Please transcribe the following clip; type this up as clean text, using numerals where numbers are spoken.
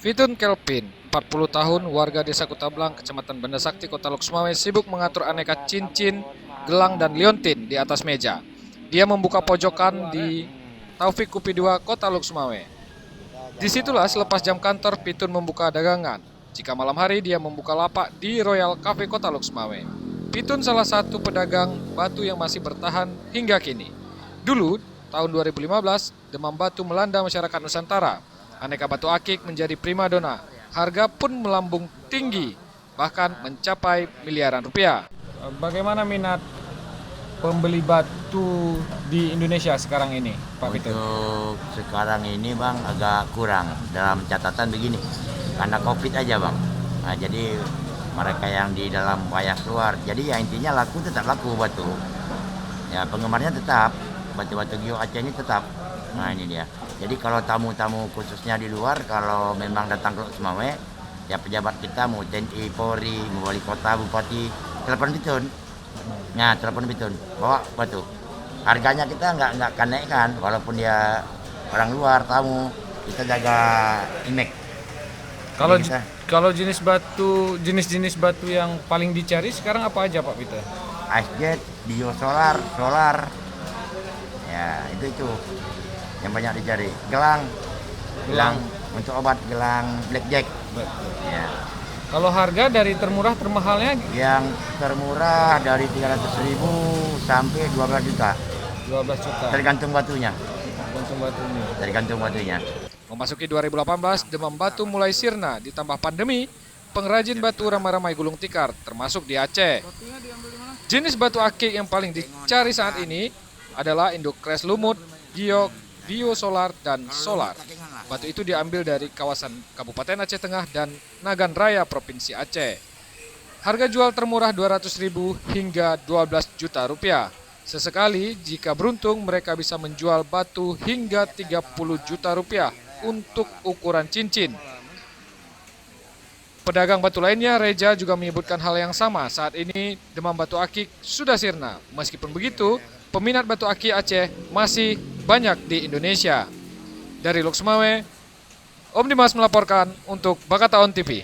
Fitun Kelvin, 40 tahun, warga Desa Kutablang, Kecamatan Banda Sakti, Kota Lok Sumawe, sibuk mengatur aneka cincin, gelang, dan liontin di atas meja. Dia membuka pojokan di Taufik Kupi 2, Kota Lok Sumawe. Disitulah selepas jam kantor, Fitun membuka dagangan. Jika malam hari, dia membuka lapak di Royal Cafe Kota Lok Sumawe. Fitun salah satu pedagang batu yang masih bertahan hingga kini. Dulu, tahun 2015, demam batu melanda masyarakat Nusantara. Aneka batu akik menjadi primadona. Harga pun melambung tinggi, bahkan mencapai miliaran rupiah. Bagaimana minat pembeli batu di Indonesia sekarang ini, Pak Fitun? Untuk sekarang ini bang agak kurang dalam catatan begini karena COVID aja bang. Nah, jadi mereka yang di dalam wayah keluar. Jadi ya intinya laku tetap laku batu. Ya penggemarnya tetap batu-batu Gio Aceh ini tetap. Nah ini dia. Jadi kalau tamu-tamu khususnya di luar kalau memang datang ke Sumawe, ya pejabat kita mau TNI, Polri, mau wali kota, bupati, telepon Bitun. Nah telepon Bitun, bawa batu. Harganya kita nggak akan naikkan walaupun dia orang luar tamu, kita jaga image. Kalau Jadi kita kalau jenis-jenis batu yang paling dicari sekarang apa aja, Pak Fitun? ice jet, bio solar, ya itu yang banyak dicari. Gelang untuk obat, gelang blackjack. Ya. Kalau harga dari termurah termahalnya Yang termurah dari 300.000 sampai 12 juta, 12 juta tergantung batunya. untuk batunya. Tergantung batunya. Memasuki 2018, demam batu mulai sirna, ditambah pandemi, pengrajin batu ramai-ramai gulung tikar, termasuk di Aceh. Jenis batu akik yang paling dicari saat ini adalah Indokres Lumut, Giok, Bio Solar, dan Solar. Batu itu diambil dari kawasan Kabupaten Aceh Tengah dan Nagan Raya, Provinsi Aceh. Harga jual termurah 200.000 hingga 12 juta rupiah. Sesekali jika beruntung mereka bisa menjual batu hingga 30 juta rupiah untuk ukuran cincin. Pedagang batu lainnya, Reja, juga menyebutkan hal yang sama. Saat ini demam batu akik sudah sirna. Meskipun begitu, peminat batu akik Aceh masih banyak di Indonesia. Dari Lok Sumawe, Om Dimas melaporkan untuk Bakataon TV.